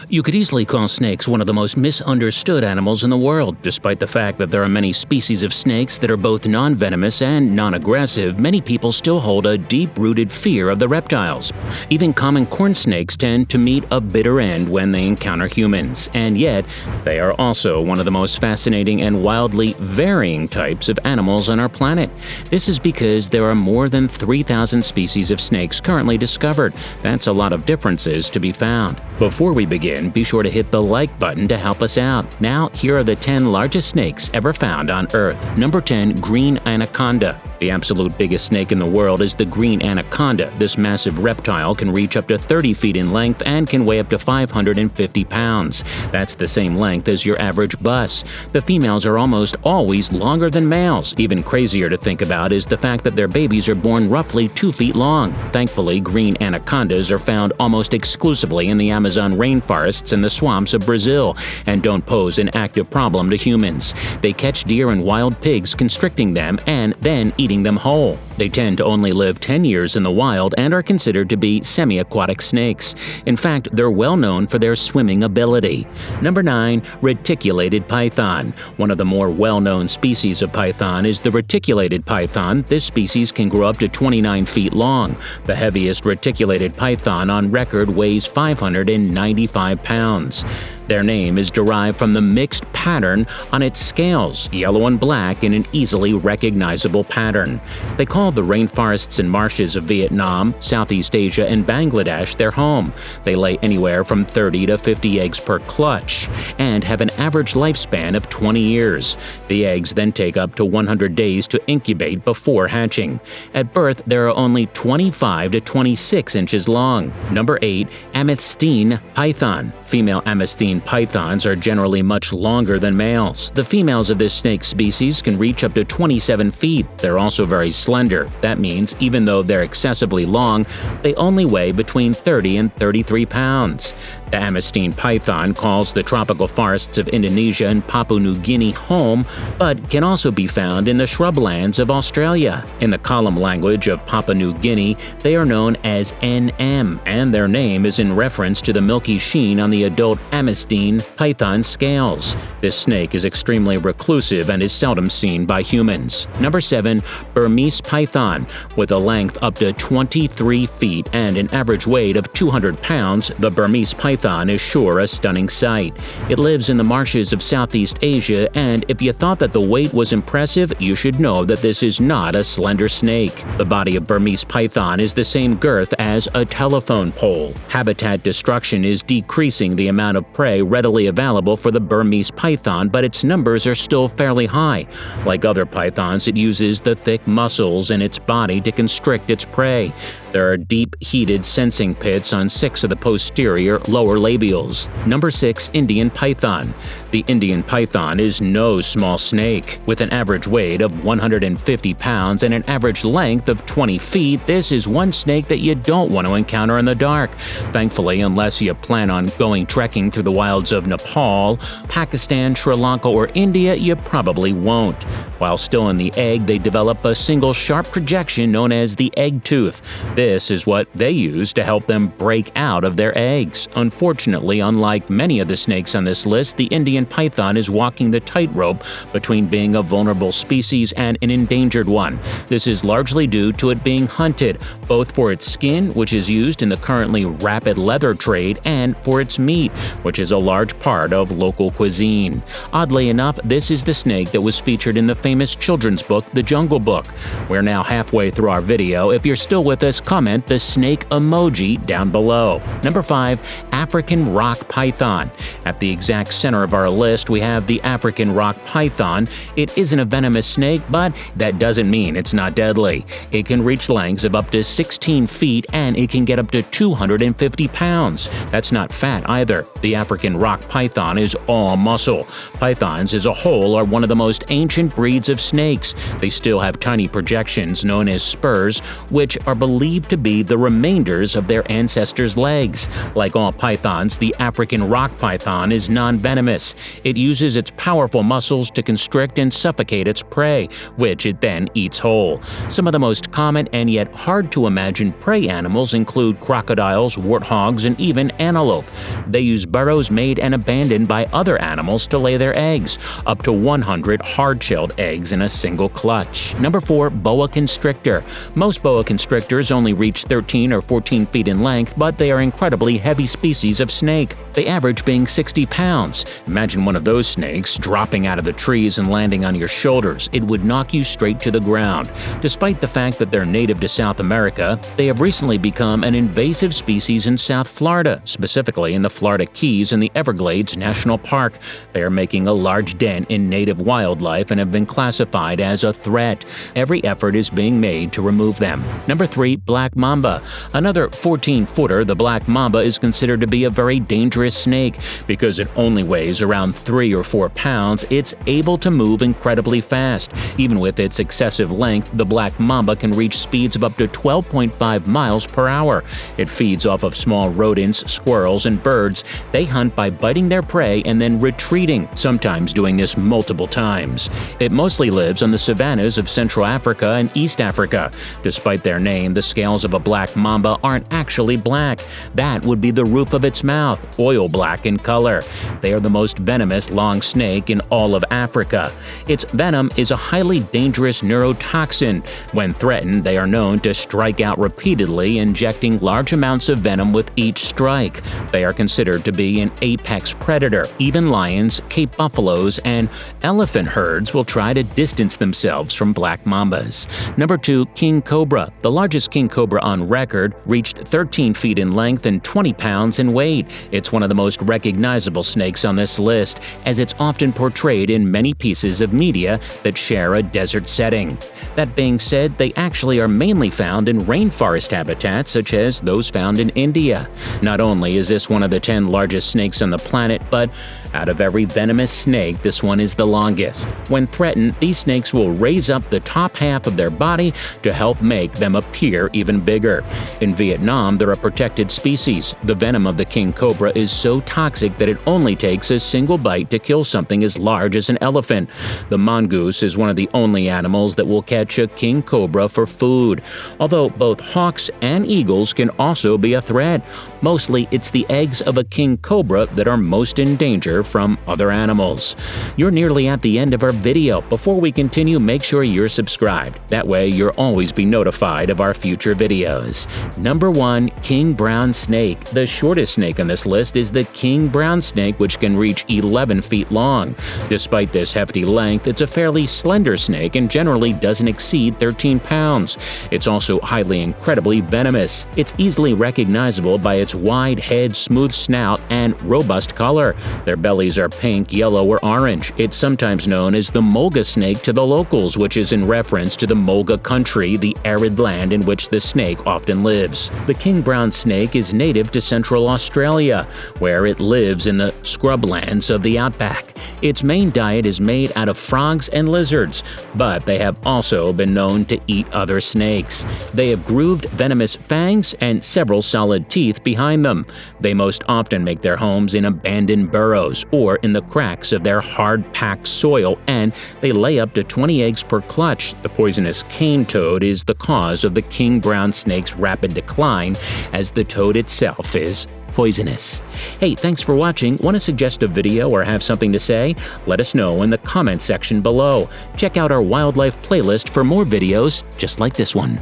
You could easily call snakes one of the most misunderstood animals in the world. Despite the fact that there are many species of snakes that are both non-venomous and non-aggressive, many people still hold a deep-rooted fear of the reptiles. Even common corn snakes tend to meet a bitter end when they encounter humans, and yet they are also one of the most fascinating and wildly varying types of animals on our planet. This is because there are more than 3,000 species of snakes currently discovered. That's a lot of differences to be found. Before we begin, be sure to hit the like button to help us out. Now, here are the 10 largest snakes ever found on Earth. Number 10. Green anaconda. The absolute biggest snake in the world is the green anaconda. This massive reptile can reach up to 30 feet in length and can weigh up to 550 pounds. That's the same length as your average bus. The females are almost always longer than males. Even crazier to think about is the fact that their babies are born roughly 2 feet long. Thankfully, green anacondas are found almost exclusively in the Amazon rainforests and the swamps of Brazil and don't pose an active problem to humans. They catch deer and wild pigs, constricting them and then eating them whole. They tend to only live 10 years in the wild and are considered to be semi-aquatic snakes. In fact, they're well known for their swimming ability. Number 9. Reticulated python. One of the more well-known species of python is the reticulated python. This species can grow up to 29 feet long. The heaviest reticulated python on record weighs 595 pounds. Their name is derived from the mixed pattern on its scales, yellow and black in an easily recognizable pattern. They call the rainforests and marshes of Vietnam, Southeast Asia, and Bangladesh their home. They lay anywhere from 30 to 50 eggs per clutch and have an average lifespan of 20 years. The eggs then take up to 100 days to incubate before hatching. At birth, they are only 25 to 26 inches long. Number 8. Amethystine python. Female amethystine pythons are generally much longer than males. The females of this snake species can reach up to 27 feet. They're also very slender. That means even though they're excessively long, they only weigh between 30 and 33 pounds. The amethystine python calls the tropical forests of Indonesia and Papua New Guinea home, but can also be found in the shrublands of Australia. In the Kollam language of Papua New Guinea, they are known as NM, and their name is in reference to the milky sheen on the adult amethystine python scales. This snake is extremely reclusive and is seldom seen by humans. Number 7. Burmese python. With a length up to 23 feet and an average weight of 200 pounds, the Burmese python is sure a stunning sight. It lives in the marshes of Southeast Asia, and if you thought that the weight was impressive, you should know that this is not a slender snake. The body of Burmese python is the same girth as a telephone pole. Habitat destruction is decreasing the amount of prey readily available for the Burmese python, but its numbers are still fairly high. Like other pythons, it uses the thick muscles in its body to constrict its prey. There are deep, heated sensing pits on 6 of the posterior lower labials. Number 6. Indian python. The Indian python is no small snake. With an average weight of 150 pounds and an average length of 20 feet, this is one snake that you don't want to encounter in the dark. Thankfully, unless you plan on going trekking through the wilds of Nepal, Pakistan, Sri Lanka, or India, you probably won't. While still in the egg, they develop a single sharp projection known as the egg tooth. This is what they use to help them break out of their eggs. Unfortunately, unlike many of the snakes on this list, the Indian python is walking the tightrope between being a vulnerable species and an endangered one. This is largely due to it being hunted, both for its skin, which is used in the currently rapid leather trade, and for its meat, which is a large part of local cuisine. Oddly enough, this is the snake that was featured in the famous children's book, The Jungle Book. We're now halfway through our video. If you're still with us, comment the snake emoji down below. Number 5. African rock python. At the exact center of our list, we have the African rock python. It isn't a venomous snake, but that doesn't mean it's not deadly. It can reach lengths of up to 16 feet and it can get up to 250 pounds. That's not fat either. The African rock python is all muscle. Pythons as a whole are one of the most ancient breeds of snakes. They still have tiny projections known as spurs, which are believed to be the remainders of their ancestors' legs. Like all pythons, pythons, the African rock python is non-venomous. It uses its powerful muscles to constrict and suffocate its prey, which it then eats whole. Some of the most common and yet hard-to-imagine prey animals include crocodiles, warthogs, and even antelope. They use burrows made and abandoned by other animals to lay their eggs, up to 100 hard-shelled eggs in a single clutch. Number 4. Boa constrictor. Most boa constrictors only reach 13 or 14 feet in length, but they are incredibly heavy species of snake. They average being 60 pounds. Imagine one of those snakes dropping out of the trees and landing on your shoulders. It would knock you straight to the ground. Despite the fact that they're native to South America, they have recently become an invasive species in South Florida, specifically in the Florida Keys and the Everglades National Park. They are making a large dent in native wildlife and have been classified as a threat. Every effort is being made to remove them. Number 3. Black mamba. Another 14-footer, the black mamba is considered to be a very dangerous snake. Because it only weighs around 3 or 4 pounds, it's able to move incredibly fast. Even with its excessive length, the black mamba can reach speeds of up to 12.5 miles per hour. It feeds off of small rodents, squirrels, and birds. They hunt by biting their prey and then retreating, sometimes doing this multiple times. It mostly lives on the savannas of Central Africa and East Africa. Despite their name, the scales of a black mamba aren't actually black. That would be the roof of its mouth, oil black in color. They are the most venomous long snake in all of Africa. Its venom is a highly dangerous neurotoxin. When threatened, they are known to strike out repeatedly, injecting large amounts of venom with each strike. They are considered to be an apex predator. Even lions, Cape buffaloes, and elephant herds will try to distance themselves from black mambas. Number 2. King cobra. The largest king cobra on record reached 13 feet in length and 20 pounds in weight. It's one of the most recognizable snakes on this list, as it's often portrayed in many pieces of media that share a desert setting. That being said, they actually are mainly found in rainforest habitats such as those found in India. Not only is this one of the 10 largest snakes on the planet, but out of every venomous snake, this one is the longest. When threatened, these snakes will raise up the top half of their body to help make them appear even bigger. In Vietnam, they're a protected species. The venom of the king cobra is so toxic that it only takes a single bite to kill something as large as an elephant. The mongoose is one of the only animals that will catch a king cobra for food. Although both hawks and eagles can also be a threat. Mostly, it's the eggs of a king cobra that are most in danger from other animals. You're nearly at the end of our video. Before we continue, make sure you're subscribed. That way, you'll always be notified of our future videos. Number 1. King brown snake. The shortest snake on this list is the king brown snake, which can reach 11 feet long. Despite this hefty length, it's a fairly slender snake and generally doesn't exceed 13 pounds. It's also highly incredibly venomous. It's easily recognizable by its wide head, smooth snout, and robust color. Their bellies are pink, yellow, or orange. It's sometimes known as the mulga snake to the locals, which is in reference to the mulga country, the arid land in which the snake often lives. The king brown snake is native to Central Australia, where it lives in the scrublands of the outback. Its main diet is made out of frogs and lizards, but they have also been known to eat other snakes. They have grooved venomous fangs and several solid teeth behind them. They most often make their homes in abandoned burrows or in the cracks of their hard-packed soil, and they lay up to 20 eggs per clutch. The poisonous cane toad is the cause of the king brown snake's rapid decline, as the toad itself is poisonous. Hey, thanks for watching. Want to suggest a video or have something to say? Let us know in the comments section below. Check out our wildlife playlist for more videos just like this one.